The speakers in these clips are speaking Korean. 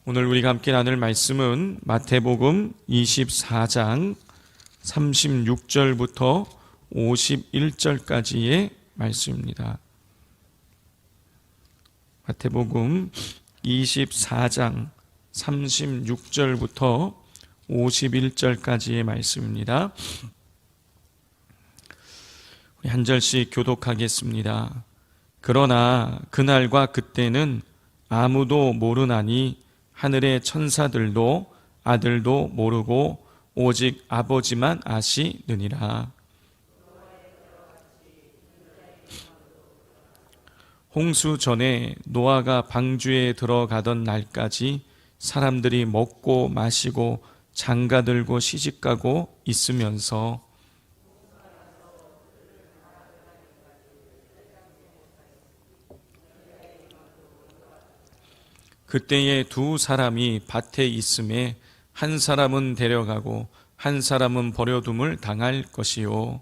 오늘 우리가 함께 나눌 말씀은 마태복음 24장 36절부터 51절까지의 말씀입니다. 마태복음 24장 36절부터 51절까지의 말씀입니다. 우리 한 절씩 교독하겠습니다. 그러나 그날과 그때는 아무도 모르나니 하늘의 천사들도 아들도 모르고 오직 아버지만 아시느니라. 홍수 전에 노아가 방주에 들어가던 날까지 사람들이 먹고 마시고 장가들고 시집가고 있으면서 그때에 두 사람이 밭에 있음에 한 사람은 데려가고 한 사람은 버려둠을 당할 것이요.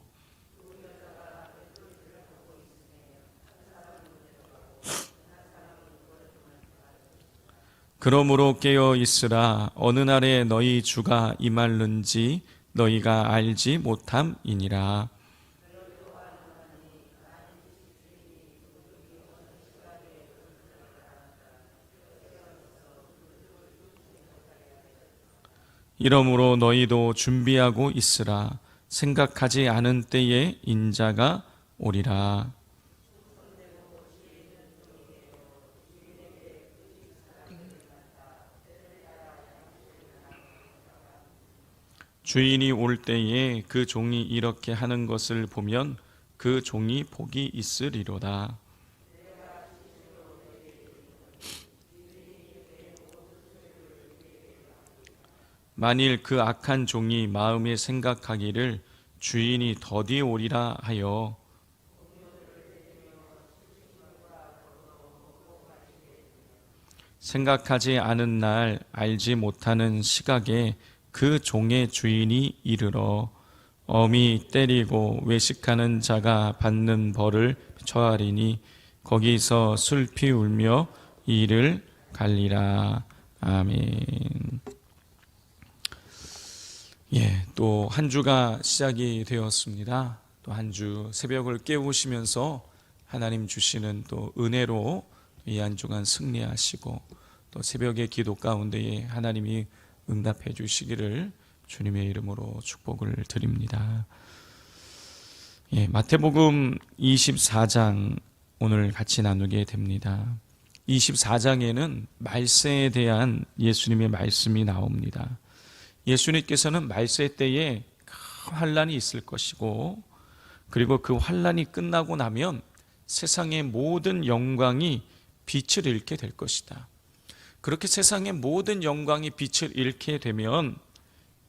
그러므로 깨어 있으라. 어느 날에 너희 주가 임할는지 너희가 알지 못함이니라. 이러므로 너희도 준비하고 있으라. 생각하지 않은 때에 인자가 오리라. 주인이 올 때에 그 종이 이렇게 하는 것을 보면 그 종이 복이 있으리로다. 만일 그 악한 종이 마음에 생각하기를 주인이 더디 오리라 하여 생각하지 않은 날 알지 못하는 시각에 그 종의 주인이 이르러 엄히 때리고 외식하는 자가 받는 벌을 처하리니 거기서 슬피 울며 이를 갈리라. 아멘. 또 한 주가 시작이 되었습니다. 또 한 주 새벽을 깨우시면서 하나님 주시는 또 은혜로 이 한 주간 승리하시고 또 새벽의 기도 가운데에 하나님이 응답해 주시기를 주님의 이름으로 축복을 드립니다. 마태복음 24장 오늘 같이 나누게 됩니다. 24장에는 말세에 대한 예수님의 말씀이 나옵니다. 예수님께서는 말세 때에 큰 환란이 있을 것이고 그리고 그 환란이 끝나고 나면 세상의 모든 영광이 빛을 잃게 될 것이다. 그렇게 세상의 모든 영광이 빛을 잃게 되면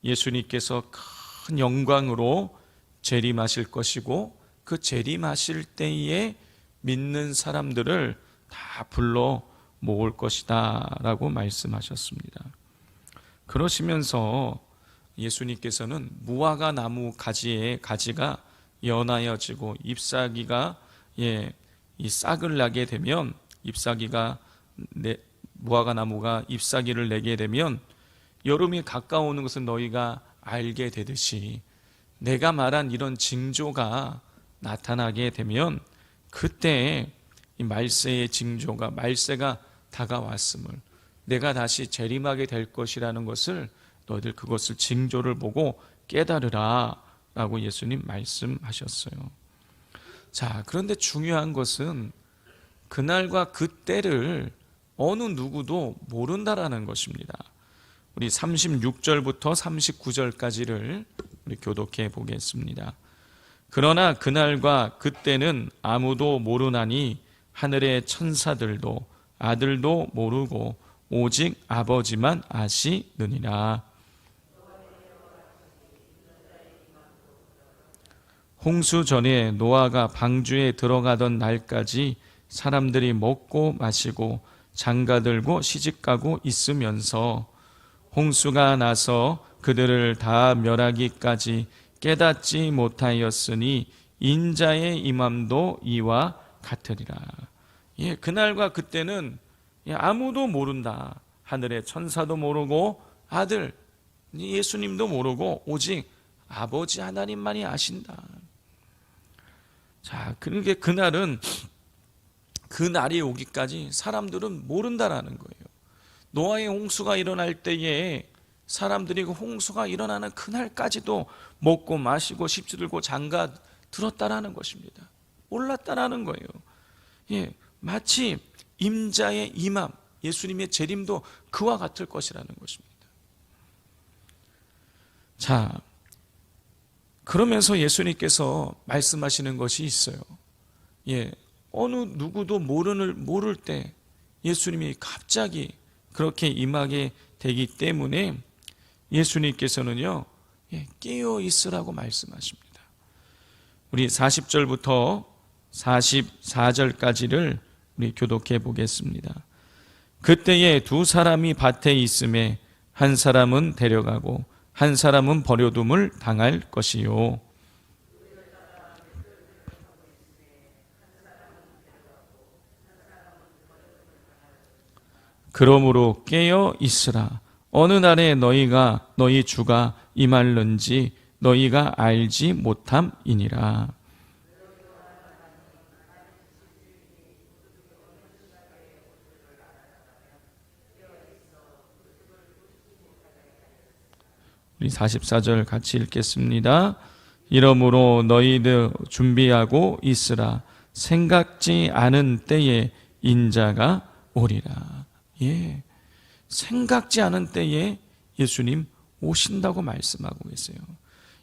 예수님께서 큰 영광으로 재림하실 것이고 그 재림하실 때에 믿는 사람들을 다 불러 모을 것이다 라고 말씀하셨습니다. 그러시면서 예수님께서는 무화과 나무 가지에 가지가 연하여지고 잎사귀가 이 싹을 나게 되면 무화과 나무가 잎사귀를 내게 되면 여름이 가까우는 것을 너희가 알게 되듯이 내가 말한 이런 징조가 나타나게 되면 그때 이 말세의 징조가 말세가 다가왔음을 내가 다시 재림하게 될 것이라는 것을 너희들 그것을 징조를 보고 깨달으라 라고 예수님 말씀하셨어요. 자, 그런데 중요한 것은 그날과 그때를 어느 누구도 모른다라는 것입니다. 우리 36절부터 39절까지를 우리 교독해 보겠습니다. 그러나 그날과 그때는 아무도 모르나니 하늘의 천사들도 아들도 모르고 오직 아버지만 아시느니라. 홍수 전에 노아가 방주에 들어가던 날까지 사람들이 먹고 마시고 장가들고 시집가고 있으면서 홍수가 나서 그들을 다 멸하기까지 깨닫지 못하였으니 인자의 임함도 이와 같으리라. 그날과 그때는 아무도 모른다. 하늘의 천사도 모르고 아들 예수님도 모르고 오직 아버지 하나님만이 아신다. 자, 그러니까 그날은, 그 날이 오기까지 사람들은 모른다라는 거예요. 노아의 홍수가 일어날 때에 사람들이 그 홍수가 일어나는 그날까지도 먹고 마시고 십지 들고 장가 들었다라는 것입니다. 몰랐다라는 거예요. 예, 마치 임자의 임함, 예수님의 재림도 그와 같을 것이라는 것입니다. 자, 그러면서 예수님께서 말씀하시는 것이 있어요. 예, 어느 누구도 모를 때 예수님이 갑자기 그렇게 임하게 되기 때문에 예수님께서는요, 깨어 있으라고 말씀하십니다. 우리 40절부터 44절까지를 우리 교독해 보겠습니다. 그때에 두 사람이 밭에 있음에 한 사람은 데려가고 한 사람은 버려둠을 당할 것이요. 그러므로 깨어 있으라. 어느 날에 너희 주가 임할는지 너희가 알지 못함이니라. 우리 44절 같이 읽겠습니다. 이러므로 너희들 준비하고 있으라. 생각지 않은 때에 인자가 오리라. 예, 생각지 않은 때에 예수님 오신다고 말씀하고 계세요.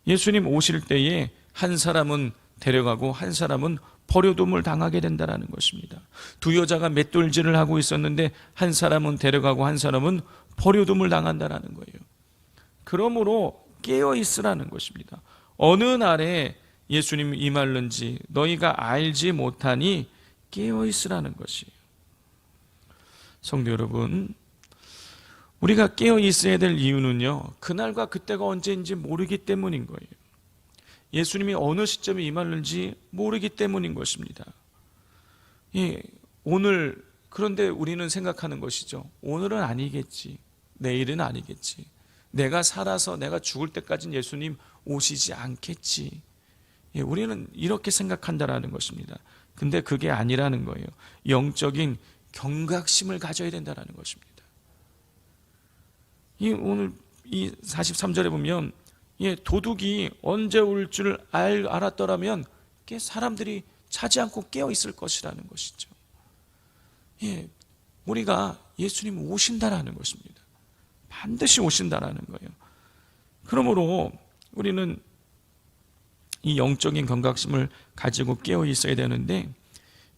예수님 오실 때에 한 사람은 데려가고 한 사람은 버려둠을 당하게 된다는 것입니다. 두 여자가 맷돌질을 하고 있었는데 한 사람은 데려가고 한 사람은 버려둠을 당한다는 거예요. 그러므로 깨어 있으라는 것입니다. 어느 날에 예수님이 임할는지 너희가 알지 못하니 깨어 있으라는 것이에요. 성도 여러분, 우리가 깨어 있어야 될 이유는요, 그날과 그때가 언제인지 모르기 때문인 거예요. 예수님이 어느 시점에 임할는지 모르기 때문인 것입니다. 예, 오늘, 그런데 우리는 생각하는 것이죠. 오늘은 아니겠지. 내일은 아니겠지. 내가 살아서 내가 죽을 때까지는 예수님 오시지 않겠지. 예, 우리는 이렇게 생각한다라는 것입니다. 근데 그게 아니라는 거예요. 영적인 경각심을 가져야 된다는 것입니다. 오늘 이 43절에 보면 도둑이 언제 올 줄 알았더라면 사람들이 자지 않고 깨어 있을 것이라는 것이죠. 우리가 예수님 오신다라는 것입니다. 반드시 오신다라는 거예요. 그러므로 우리는 이 영적인 경각심을 가지고 깨어 있어야 되는데,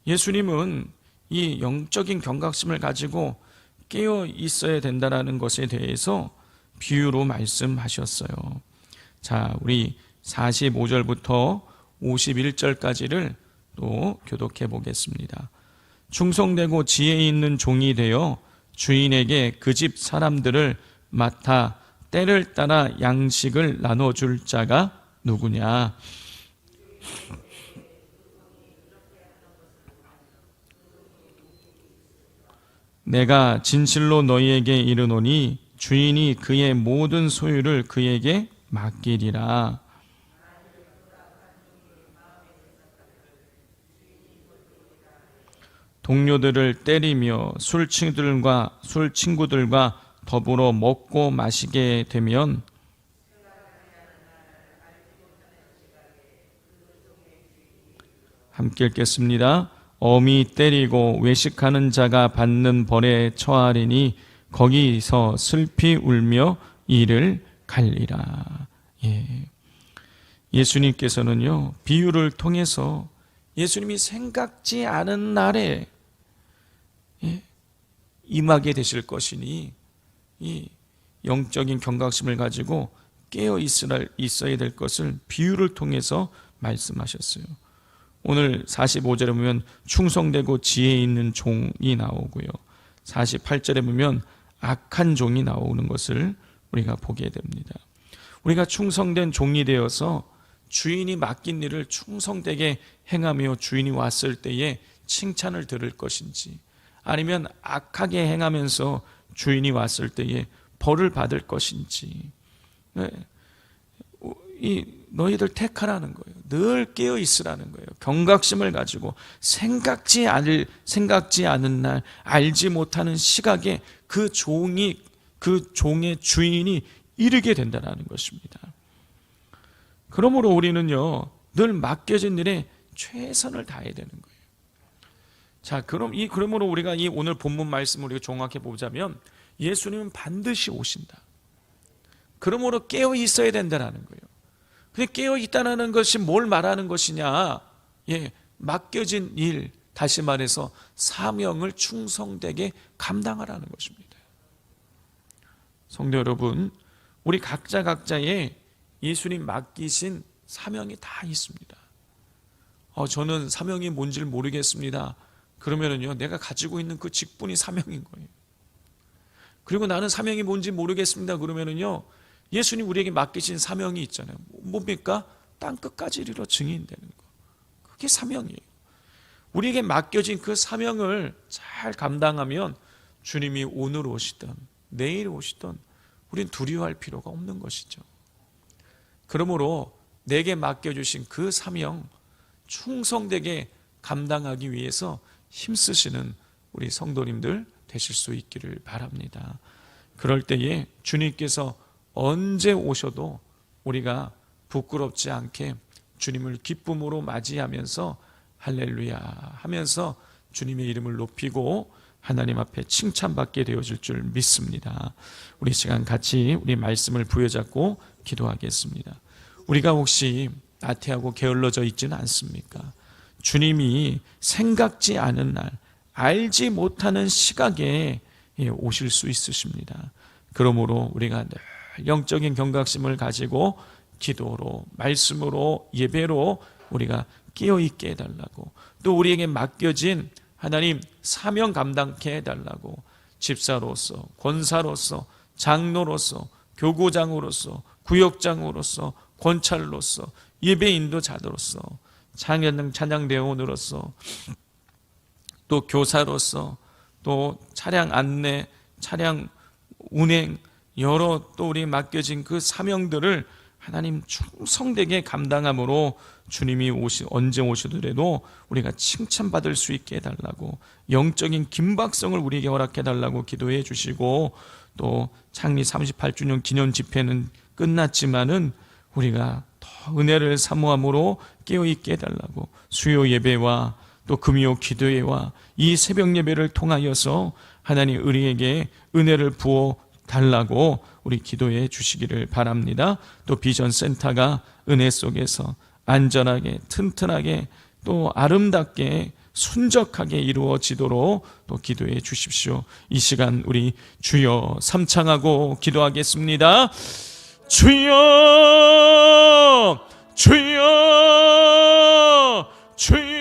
예수님은 이 영적인 경각심을 가지고 깨어 있어야 된다는 것에 대해서 비유로 말씀하셨어요. 자, 우리 45절부터 51절까지를 또 교독해 보겠습니다. 충성되고 지혜 있는 종이 되어 주인에게 그 집 사람들을 맡아 때를 따라 양식을 나눠줄 자가 누구냐? 내가 진실로 너희에게 이르노니 주인이 그의 모든 소유를 그에게 맡기리라. 동료들을 때리며 술친구들과 더불어 먹고 마시게 되면 함께 읽겠습니다. 엄히 때리고 외식하는 자가 받는 벌에 처하리니 거기서 슬피 울며 이를 갈리라. 예수님께서는요, 비유를 통해서 예수님이 생각지 않은 날에 임하게 되실 것이니 이 영적인 경각심을 가지고 깨어 있어야 될 것을 비유를 통해서 말씀하셨어요. 오늘 45절에 보면 충성되고 지혜 있는 종이 나오고요, 48절에 보면 악한 종이 나오는 것을 우리가 보게 됩니다. 우리가 충성된 종이 되어서 주인이 맡긴 일을 충성되게 행하며 주인이 왔을 때에 칭찬을 들을 것인지, 아니면 악하게 행하면서 주인이 왔을 때에 벌을 받을 것인지, 네. 너희들 택하라는 거예요. 늘 깨어 있으라는 거예요. 경각심을 가지고 생각지 않은 날, 알지 못하는 시각에 그 종의 주인이 이르게 된다는 것입니다. 그러므로 우리는요, 늘 맡겨진 일에 최선을 다해야 되는 거예요. 자, 그러므로 우리가 이 오늘 본문 말씀을 우리가 종합해 보자면, 예수님은 반드시 오신다. 그러므로 깨어 있어야 된다는 거예요. 근데 깨어 있다는 것이 뭘 말하는 것이냐? 맡겨진 일, 다시 말해서 사명을 충성되게 감당하라는 것입니다. 성도 여러분, 우리 각자의 예수님 맡기신 사명이 다 있습니다. 저는 사명이 뭔지를 모르겠습니다. 그러면은요, 내가 가지고 있는 그 직분이 사명인 거예요. 그리고 나는 사명이 뭔지 모르겠습니다. 그러면은요, 예수님 우리에게 맡기신 사명이 있잖아요. 뭡니까? 땅 끝까지 이르러 증인되는 거. 그게 사명이에요. 우리에게 맡겨진 그 사명을 잘 감당하면 주님이 오늘 오시든 내일 오시든 우린 두려워할 필요가 없는 것이죠. 그러므로 내게 맡겨주신 그 사명 충성되게 감당하기 위해서 힘쓰시는 우리 성도님들 되실 수 있기를 바랍니다. 그럴 때에 주님께서 언제 오셔도 우리가 부끄럽지 않게 주님을 기쁨으로 맞이하면서 할렐루야 하면서 주님의 이름을 높이고 하나님 앞에 칭찬받게 되어질 줄 믿습니다. 우리 시간 같이 우리 말씀을 부여잡고 기도하겠습니다. 우리가 혹시 나태하고 게을러져 있지는 않습니까? 주님이 생각지 않은 날, 알지 못하는 시각에 오실 수 있으십니다. 그러므로 우리가 늘 영적인 경각심을 가지고 기도로, 말씀으로, 예배로 우리가 깨어있게 해달라고, 또 우리에게 맡겨진 하나님 사명 감당케 해달라고, 집사로서, 권사로서, 장로로서, 교구장으로서, 구역장으로서, 권찰로서, 예배 인도자로서, 찬양대원으로서, 또 교사로서, 또 차량 안내, 차량 운행, 여러 또 우리 맡겨진 그 사명들을 하나님 충성되게 감당함으로 주님이 언제 오시더라도 우리가 칭찬받을 수 있게 해달라고, 영적인 긴박성을 우리에게 허락해달라고 기도해 주시고, 또 창립 38주년 기념 집회는 끝났지만은 우리가 더 은혜를 사모함으로 깨어있게 해달라고, 수요 예배와 또 금요 기도회와 이 새벽 예배를 통하여서 하나님 우리에게 은혜를 부어 달라고 우리 기도해 주시기를 바랍니다. 또 비전 센터가 은혜 속에서 안전하게, 튼튼하게, 또 아름답게, 순적하게 이루어지도록 또 기도해 주십시오. 이 시간 우리 주여 삼창하고 기도하겠습니다. 주여, 주여, 주여.